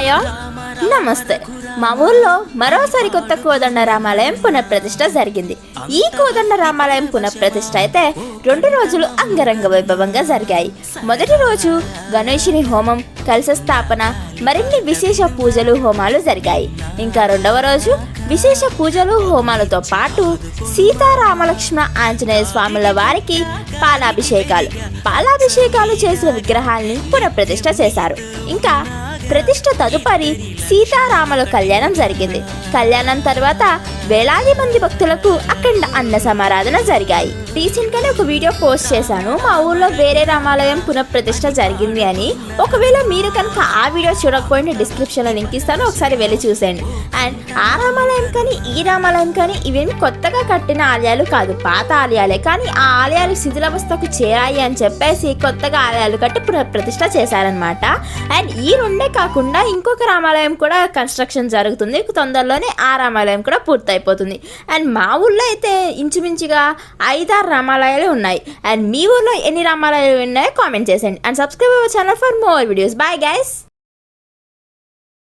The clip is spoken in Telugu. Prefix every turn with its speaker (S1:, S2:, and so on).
S1: హాయ్ నమస్తే. మా ఊళ్ళో మరోసారి కొత్త కోదండ రామాలయం పునఃప్రతిష్ఠ జరిగింది. ఈ కోదండ రామాలయం పునఃప్రతిష్ఠ అయితే 2 రోజులు అంగరంగ వైభవంగా జరిగాయి. మొదటి రోజు గణేశుని హోమం, కలశ స్థాపన, మరిన్ని విశేష పూజలు, హోమాలు జరిగాయి. ఇంకా 2వ రోజు విశేష పూజలు, హోమాలతో పాటు సీతారామలక్ష్మణ ఆంజనేయ స్వాముల వారికి పాలాభిషేకాలు చేసిన విగ్రహాల్ని పునఃప్రతిష్ఠ చేశారు. ఇంకా ప్రతిష్ఠ తదుపరి సీతారాముల కళ్యాణం జరిగింది. కళ్యాణం తర్వాత వేలాది మంది భక్తులకు అఖండ అన్న సమారాధన జరిగాయి. రీసెంట్ గానే ఒక వీడియో పోస్ట్ చేశాను, మా ఊళ్ళో వేరే రామాలయం పునఃప్రతిష్ఠ జరిగింది అని. ఒకవేళ మీరు కనుక ఆ వీడియో చూడకపోయింటే డిస్క్రిప్షన్ లో లింక్ ఇస్తాను, ఒకసారి వెళ్ళి చూసేయండి. అండ్ ఆ రామాలయం కానీ ఈ రామాలయం కానీ ఇవేమి కొత్తగా కట్టిన ఆలయాలు కాదు, పాత ఆలయాలే. కానీ ఆ ఆలయాలు శిథిలావస్థకు చేరాయి అని చెప్పేసి కొత్తగా ఆలయాలు కట్టి పునఃప్రతిష్ఠ చేశారనమాట. అండ్ ఈ రెండే కాకుండా ఇంకొక రామాలయం కూడా కన్స్ట్రక్షన్ జరుగుతుంది. తొందరలోనే ఆ రామాలయం కూడా పూర్తయిపోతుంది. అండ్ మా ఊళ్ళో అయితే ఇంచుమించుగా 5-6 రామాలయాలు ఉన్నాయి. అండ్ మీ ఊళ్ళో ఎన్ని రామాలయాలు ఉన్నాయో కామెంట్ చేసేయండి. And subscribe our channel for more videos. Bye guys.